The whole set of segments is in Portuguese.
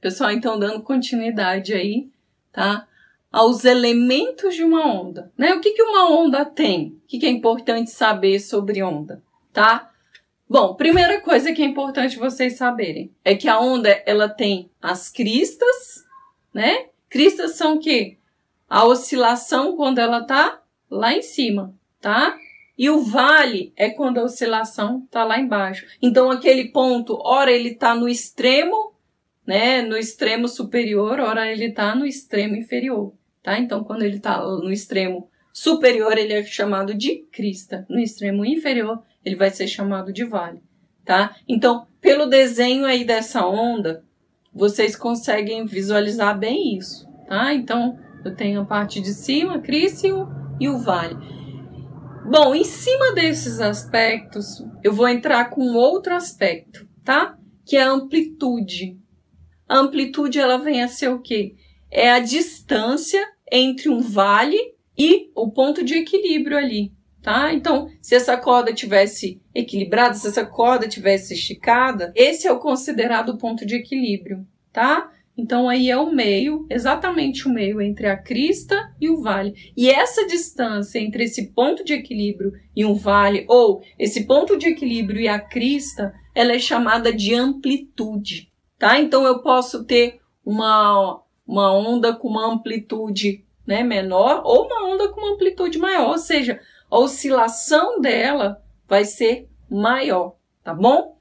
pessoal, então dando continuidade aí, tá? Aos elementos de uma onda, né? O que uma onda tem? O que é importante saber sobre onda, tá? Bom, primeira coisa que é importante vocês saberem é que a onda, ela tem as cristas, né? Cristas são o quê? A oscilação quando ela tá lá em cima, tá? E o vale é quando a oscilação tá lá embaixo. Então, aquele ponto, ora ele tá no extremo, né? No extremo superior, ora ele tá no extremo inferior, tá? Então, quando ele tá no extremo superior, ele é chamado de crista. No extremo inferior, ele vai ser chamado de vale, tá? Então, pelo desenho aí dessa onda, vocês conseguem visualizar bem isso, tá? Então, eu tenho a parte de cima, a crista e o vale. Bom, em cima desses aspectos, eu vou entrar com outro aspecto, tá? Que é a amplitude. A amplitude, ela vem a ser o quê? É a distância entre um vale e o ponto de equilíbrio ali, tá? Então, se essa corda tivesse equilibrada, se essa corda tivesse esticada, esse é o considerado ponto de equilíbrio, tá? Então, aí é o meio, exatamente o meio entre a crista e o vale. E essa distância entre esse ponto de equilíbrio e um vale, ou esse ponto de equilíbrio e a crista, ela é chamada de amplitude, tá? Então, eu posso ter uma onda com uma amplitude, né, menor, ou uma onda com uma amplitude maior, ou seja, a oscilação dela vai ser maior, tá bom?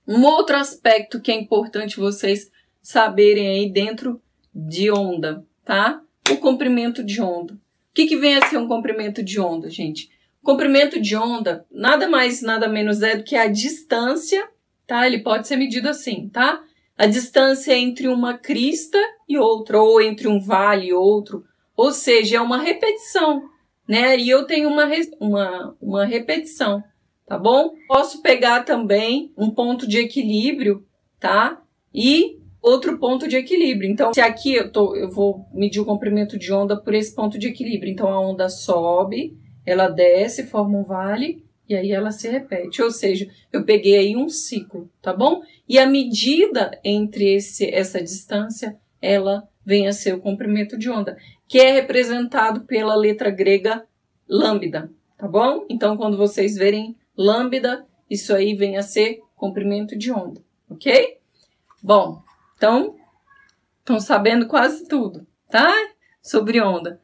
Um outro aspecto que é importante vocês saberem aí dentro de onda, tá? O comprimento de onda. O que vem a ser um comprimento de onda, gente? O comprimento de onda nada mais, nada menos é do que a distância, tá? Ele pode ser medido assim, tá? A distância entre uma crista e outra, ou entre um vale e outro, ou seja, é uma repetição, né? E eu tenho uma repetição, tá bom? Posso pegar também um ponto de equilíbrio, tá? E outro ponto de equilíbrio. Então, se aqui eu vou medir o comprimento de onda por esse ponto de equilíbrio. Então, a onda sobe, ela desce, forma um vale, e aí ela se repete. Ou seja, eu peguei aí um ciclo, tá bom? E a medida entre essa distância, ela vem a ser o comprimento de onda, que é representado pela letra grega lambda, tá bom? Então, quando vocês verem lambda, isso aí vem a ser comprimento de onda, ok? Bom, então, estão sabendo quase tudo, tá? Sobre onda.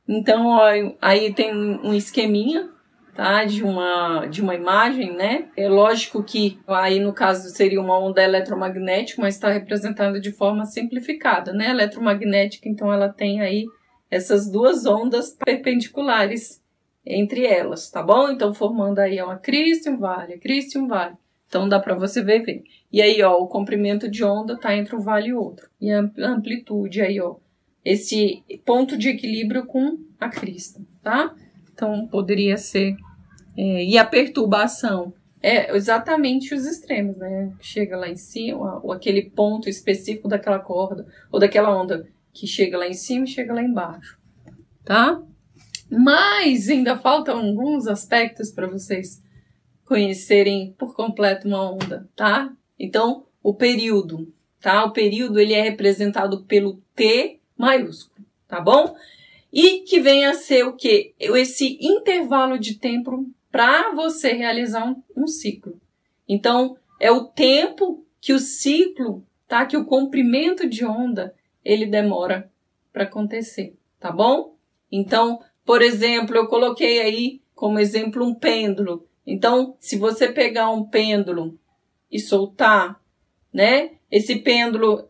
Então, ó, aí tem um esqueminha, tá? De uma imagem, né? É lógico que aí, no caso, seria uma onda eletromagnética, mas está representada de forma simplificada, né? Eletromagnética, então, ela tem aí essas duas ondas perpendiculares entre elas, tá bom? Então, formando aí uma crista e um vale, crista e um vale. Então, dá para você ver. E aí, ó, o comprimento de onda tá entre um vale e outro. E a amplitude aí, ó, esse ponto de equilíbrio com a crista, tá? Então, poderia ser... e a perturbação é exatamente os extremos, né? Chega lá em cima, ou aquele ponto específico daquela corda, ou daquela onda que chega lá em cima e chega lá embaixo, tá? Mas ainda faltam alguns aspectos para vocês conhecerem por completo uma onda, tá? Então, o período, tá? O período, ele é representado pelo T maiúsculo, tá bom? E que vem a ser o quê? Esse intervalo de tempo para você realizar um ciclo. Então, é o tempo que o ciclo, tá? Que o comprimento de onda, ele demora para acontecer, tá bom? Então, por exemplo, eu coloquei aí como exemplo um pêndulo. Então, se você pegar um pêndulo e soltar, né? Esse pêndulo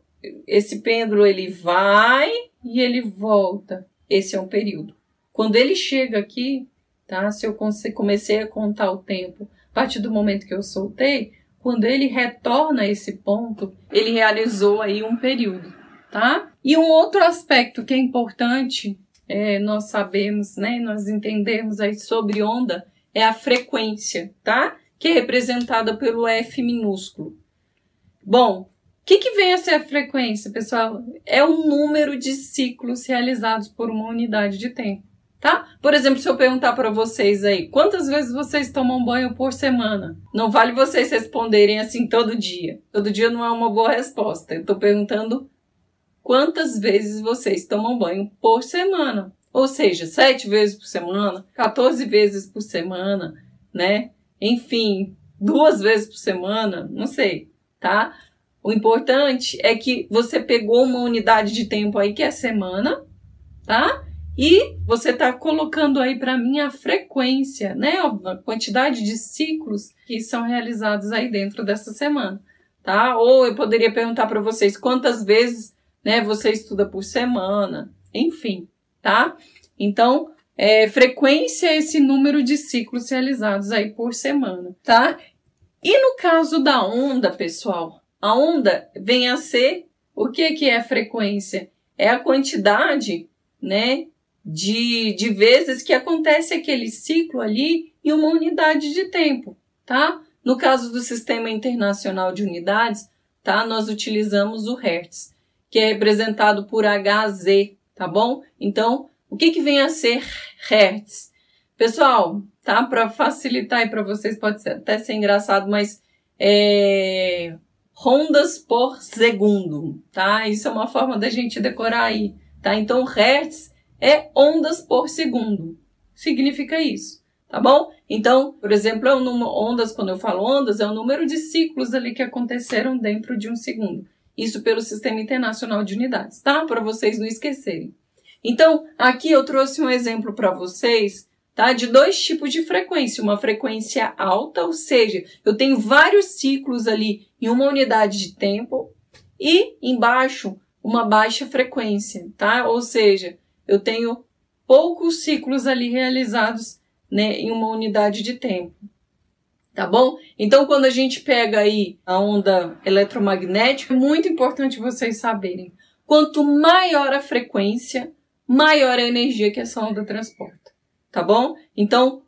ele vai e ele volta. Esse é um período. Quando ele chega aqui, tá? Se eu comecei a contar o tempo a partir do momento que eu soltei, quando ele retorna a esse ponto, ele realizou aí um período, tá? E um outro aspecto que é importante, nós sabemos, né? Nós entendemos aí sobre onda, é a frequência, tá? Que é representada pelo F minúsculo. Bom, o que vem a ser a frequência, pessoal? É o número de ciclos realizados por uma unidade de tempo, tá? Por exemplo, se eu perguntar para vocês aí, quantas vezes vocês tomam banho por semana? Não vale vocês responderem assim todo dia. Todo dia não é uma boa resposta. Eu tô perguntando quantas vezes vocês tomam banho por semana. Ou seja, 7 vezes por semana, 14 vezes por semana, né? Enfim, 2 vezes por semana, não sei, tá? O importante é que você pegou uma unidade de tempo aí que é semana, tá? E você tá colocando aí para mim a frequência, né? A quantidade de ciclos que são realizados aí dentro dessa semana, tá? Ou eu poderia perguntar para vocês quantas vezes, né, você estuda por semana, enfim, tá? Então, frequência é esse número de ciclos realizados aí por semana, tá? E no caso da onda, pessoal, a onda vem a ser, o que é a frequência? É a quantidade, né, de vezes que acontece aquele ciclo ali em uma unidade de tempo, tá? No caso do Sistema Internacional de Unidades, tá? Nós utilizamos o Hertz, que é representado por Hz, tá bom? Então, o que vem a ser Hertz? Pessoal, tá? Para facilitar aí para vocês, pode até ser engraçado, mas ondas por segundo, tá? Isso é uma forma da gente decorar aí, tá? Então, Hertz é ondas por segundo. Significa isso, tá bom? Então, por exemplo, ondas, quando eu falo ondas, é o número de ciclos ali que aconteceram dentro de um segundo. Isso pelo Sistema Internacional de Unidades, tá? Para vocês não esquecerem. Então, aqui eu trouxe um exemplo para vocês, tá? De 2 tipos de frequência. Uma frequência alta, ou seja, eu tenho vários ciclos ali em uma unidade de tempo, e embaixo uma baixa frequência, tá? Ou seja, eu tenho poucos ciclos ali realizados, né, em uma unidade de tempo, tá bom? Então, quando a gente pega aí a onda eletromagnética, é muito importante vocês saberem, quanto maior a frequência, maior a energia que essa onda transporta, tá bom? Então,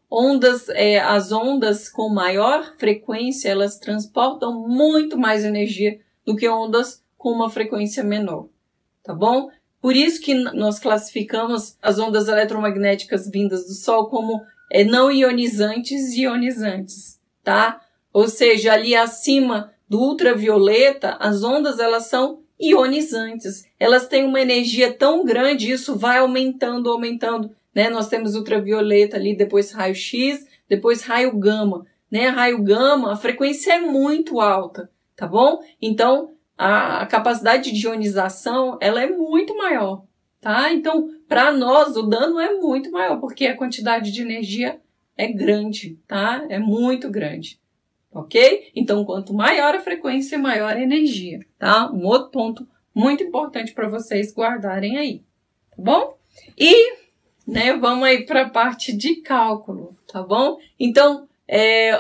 as ondas com maior frequência, elas transportam muito mais energia do que ondas com uma frequência menor, tá bom? Por isso que nós classificamos as ondas eletromagnéticas vindas do Sol como não ionizantes e ionizantes, tá? Ou seja, ali acima do ultravioleta, as ondas elas são ionizantes. Elas têm uma energia tão grande, isso vai aumentando, né? Nós temos ultravioleta ali, depois raio-x, depois raio gama, né? Raio gama, a frequência é muito alta, tá bom? Então, a capacidade de ionização, ela é muito maior, tá? Então, para nós, o dano é muito maior, porque a quantidade de energia é grande, tá? É muito grande, ok? Então, quanto maior a frequência, maior a energia, tá? Um outro ponto muito importante para vocês guardarem aí, tá bom? E, né, vamos aí para a parte de cálculo, tá bom? Então,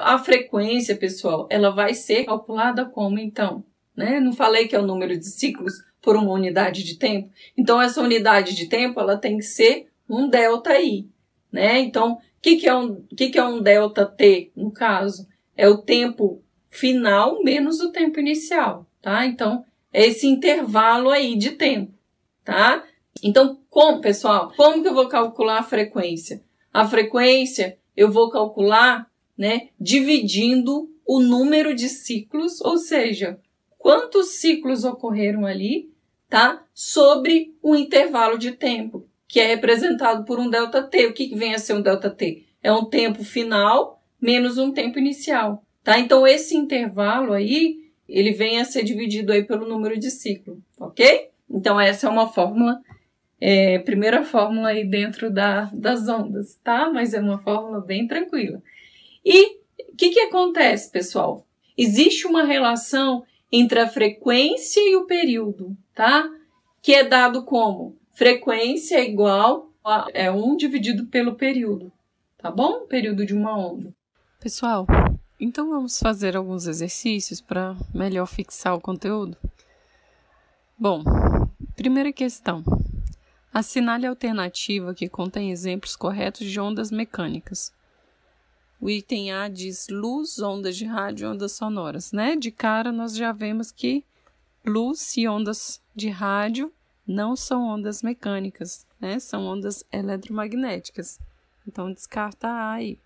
a frequência, pessoal, ela vai ser calculada como, então? Né? Não falei que é o número de ciclos por uma unidade de tempo? Então, essa unidade de tempo, ela tem que ser um ΔI, né? Então, o que é um ΔT, no caso? É o tempo final menos o tempo inicial, tá? Então, é esse intervalo aí de tempo, tá? Então, pessoal, como que eu vou calcular a frequência? A frequência, eu vou calcular, né, dividindo o número de ciclos, ou seja, quantos ciclos ocorreram ali, tá? Sobre um intervalo de tempo, que é representado por um ΔT. O que vem a ser um ΔT? É um tempo final menos um tempo inicial, tá? Então, esse intervalo aí, ele vem a ser dividido aí pelo número de ciclo, ok? Então, essa é uma fórmula, primeira fórmula aí dentro das ondas, tá? Mas é uma fórmula bem tranquila. E o que acontece, pessoal? Existe uma relação entre a frequência e o período, tá? Que é dado como frequência igual a 1 dividido pelo período, tá bom? Período de uma onda. Pessoal, então vamos fazer alguns exercícios para melhor fixar o conteúdo? Bom, primeira questão. Assinale a alternativa que contém exemplos corretos de ondas mecânicas. O item A diz luz, ondas de rádio, ondas sonoras, né? De cara nós já vemos que luz e ondas de rádio não são ondas mecânicas, né? São ondas eletromagnéticas. Então descarta A aí.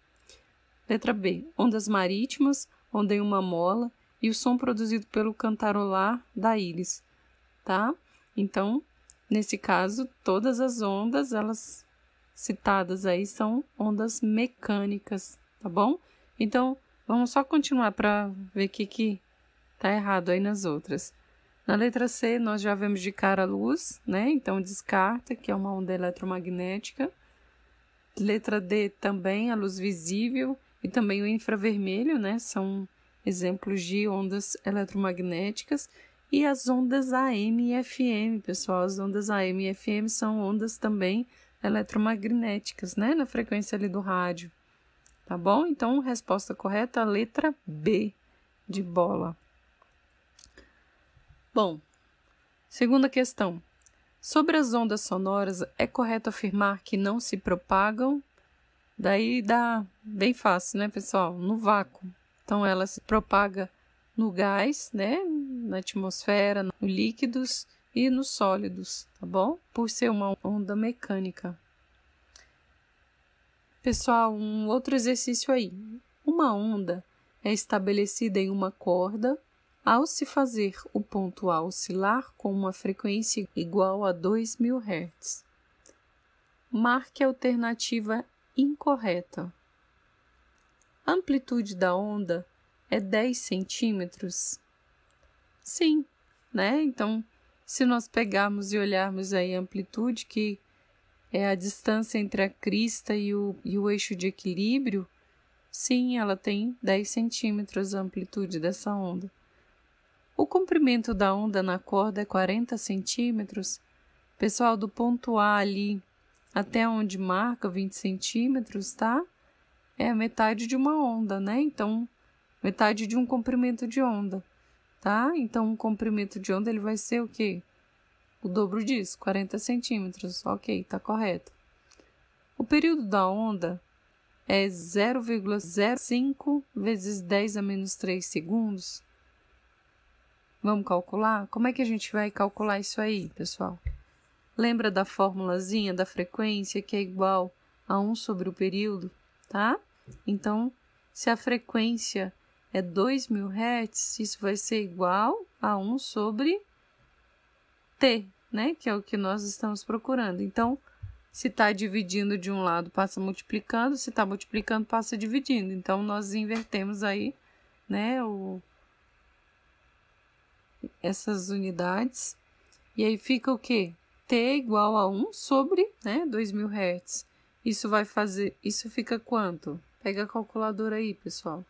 Letra B. Ondas marítimas, onde em uma mola e o som produzido pelo cantarolar da íris, tá? Então, nesse caso, todas as ondas, elas citadas aí são ondas mecânicas, tá bom? Então, vamos só continuar para ver o que tá errado aí nas outras. Na letra C, nós já vemos de cara a luz, né? Então, descarta, que é uma onda eletromagnética. Letra D também, a luz visível e também o infravermelho, né? São exemplos de ondas eletromagnéticas. E as ondas AM e FM, pessoal. As ondas AM e FM são ondas também eletromagnéticas, né? Na frequência ali do rádio. Tá bom? Então, resposta correta, a letra B de bola. Bom, segunda questão. Sobre as ondas sonoras, é correto afirmar que não se propagam? Daí dá bem fácil, né, pessoal? No vácuo. Então, ela se propaga no gás, né, na atmosfera, nos líquidos e nos sólidos, tá bom? Por ser uma onda mecânica. Pessoal, um outro exercício aí. Uma onda é estabelecida em uma corda ao se fazer o ponto A oscilar com uma frequência igual a 2000 Hz. Marque a alternativa incorreta. A amplitude da onda é 10 centímetros? Sim, né? Então, se nós pegarmos e olharmos aí a amplitude, que é a distância entre a crista e o eixo de equilíbrio, sim, ela tem 10 centímetros a amplitude dessa onda. O comprimento da onda na corda é 40 centímetros. Pessoal, do ponto A ali até onde marca 20 centímetros, tá? É a metade de uma onda, né? Então, metade de um comprimento de onda, tá? Então, um comprimento de onda, ele vai ser o quê? O dobro disso, 40 centímetros. Ok, tá correto. O período da onda é 0,05 vezes 10 a menos 3 segundos. Vamos calcular? Como é que a gente vai calcular isso aí, pessoal? Lembra da formulazinha da frequência, que é igual a 1 sobre o período, tá? Então, se a frequência é 2000 Hz, isso vai ser igual a 1 sobre T, né? Que é o que nós estamos procurando. Então, se está dividindo de um lado, passa multiplicando. Se está multiplicando, passa dividindo. Então, nós invertemos aí, né? Essas unidades. E aí fica o quê? T igual a 1 sobre, né? 2000 Hz. Isso fica quanto? Pega a calculadora aí, pessoal.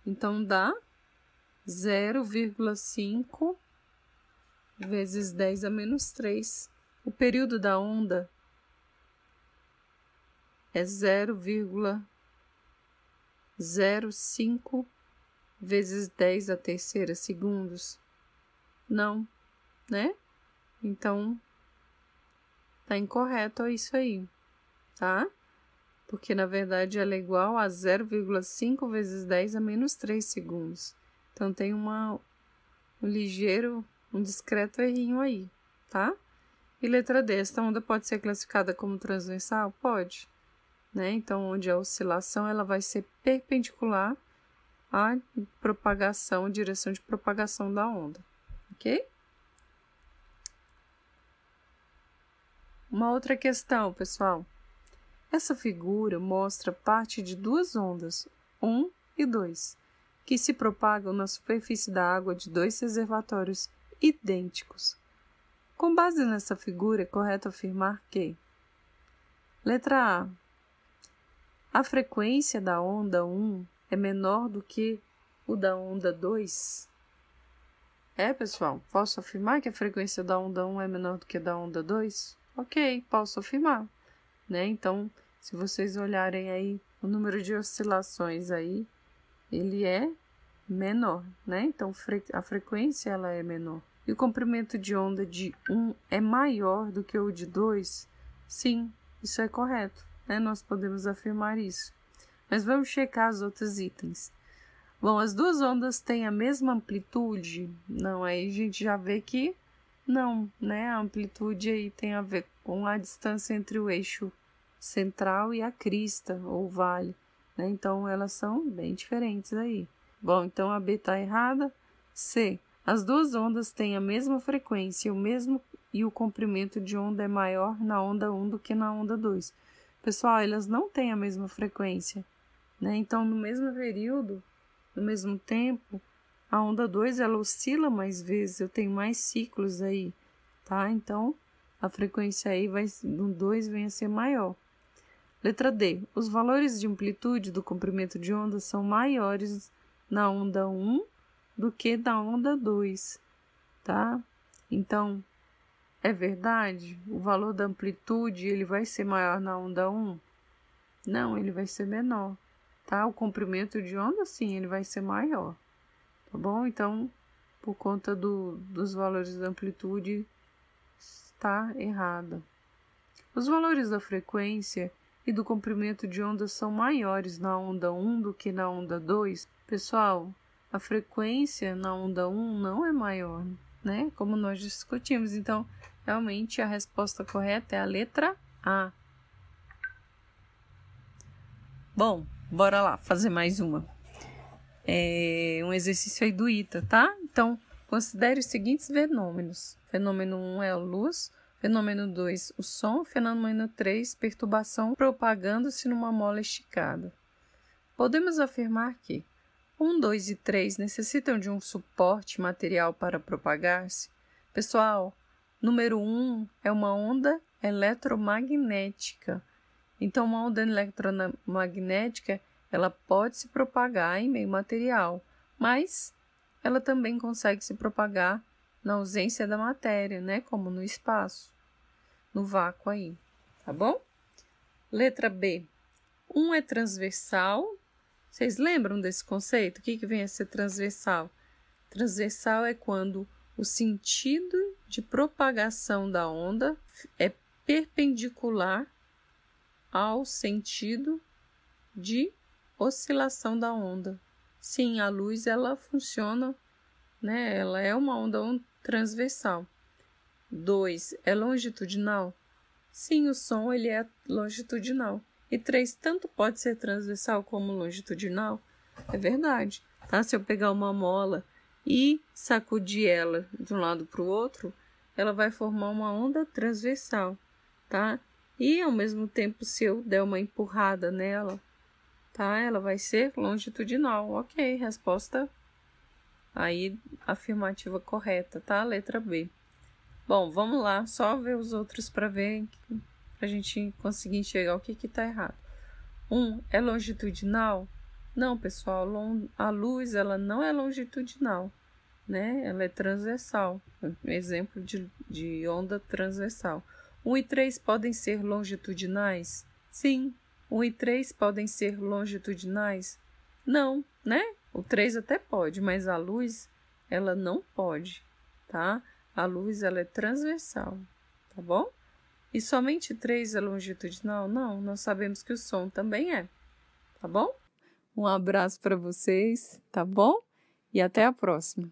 Então, dá 0,5 vezes 10 a menos 3. O período da onda é 0,05 vezes 10 a terceira segundos. Não, né? Então, tá incorreto isso aí, tá? Porque, na verdade, ela é igual a 0,5 vezes 10 a menos 3 segundos. Então, tem um discreto errinho aí, tá? E letra D, esta onda pode ser classificada como transversal? Pode, né? Então, onde a oscilação ela vai ser perpendicular à propagação, direção de propagação da onda, ok? Uma outra questão, pessoal. Essa figura mostra parte de duas ondas, 1 e 2, que se propagam na superfície da água de dois reservatórios idênticos. Com base nessa figura, é correto afirmar que: letra A. A frequência da onda 1 é menor do que o da onda 2? Pessoal, posso afirmar que a frequência da onda 1 é menor do que a da onda 2? Ok, posso afirmar, né? Então, se vocês olharem aí o número de oscilações aí, ele é menor, né? Então, a frequência ela é menor. E o comprimento de onda de 1 é maior do que o de 2? Sim, isso é correto, né? Nós podemos afirmar isso. Mas vamos checar os outros itens. Bom, as duas ondas têm a mesma amplitude? Não, aí a gente já vê que não, né? A amplitude aí tem a ver com a distância entre o eixo central e a crista, ou vale, né? Então, elas são bem diferentes aí. Bom, então a B está errada. C. As duas ondas têm a mesma frequência e o mesmo e o comprimento de onda é maior na onda 1 do que na onda 2. Pessoal, elas não têm a mesma frequência, né? Então, no mesmo período, no mesmo tempo, a onda 2 ela oscila mais vezes, eu tenho mais ciclos aí, tá? Então, a frequência aí no 2 vem a ser maior. Letra D. Os valores de amplitude do comprimento de onda são maiores na onda 1 do que na onda 2, tá? Então, é verdade? O valor da amplitude ele vai ser maior na onda 1? Não, ele vai ser menor, tá? O comprimento de onda, sim, ele vai ser maior, tá bom? Então, por conta dos valores da amplitude, está errado. Os valores da frequência e do comprimento de onda são maiores na onda 1 do que na onda 2. Pessoal, a frequência na onda 1 não é maior, né? Como nós discutimos. Então, realmente a resposta correta é a letra A. Bom, bora lá fazer mais uma. Um exercício aí do ITA, tá? Então, considere os seguintes fenômenos. Fenômeno 1 é a luz. Fenômeno 2, o som. Fenômeno 3, perturbação propagando-se numa mola esticada. Podemos afirmar que 1, 2 e 3 necessitam de um suporte material para propagar-se. Pessoal, número 1 é uma onda eletromagnética. Então, uma onda eletromagnética, ela pode se propagar em meio material, mas ela também consegue se propagar na ausência da matéria, né? Como no espaço, no vácuo aí, tá bom? Letra B. 1 é transversal. Vocês lembram desse conceito? O que vem a ser transversal? Transversal é quando o sentido de propagação da onda é perpendicular ao sentido de oscilação da onda. Sim, a luz ela funciona, né? Ela é uma onda transversal. 2 é longitudinal. Sim, o som ele é longitudinal. E 3 tanto pode ser transversal como longitudinal. É verdade, tá? Se eu pegar uma mola e sacudir ela de um lado para o outro, ela vai formar uma onda transversal, tá? E ao mesmo tempo, se eu der uma empurrada nela, tá? Ela vai ser longitudinal. Ok, resposta aí afirmativa correta, tá? Letra B. Bom, vamos lá, só ver os outros para ver, pra gente conseguir enxergar o que tá errado. 1 é longitudinal? Não, pessoal, a luz ela não é longitudinal, né? Ela é transversal. Exemplo de onda transversal. 1 e 3 podem ser longitudinais? Sim. 1 e 3 podem ser longitudinais? Não, né? O 3 até pode, mas a luz, ela não pode, tá? A luz, ela é transversal, tá bom? E somente 3 é longitudinal? Não, nós sabemos que o som também é, tá bom? Um abraço para vocês, tá bom? E até a próxima.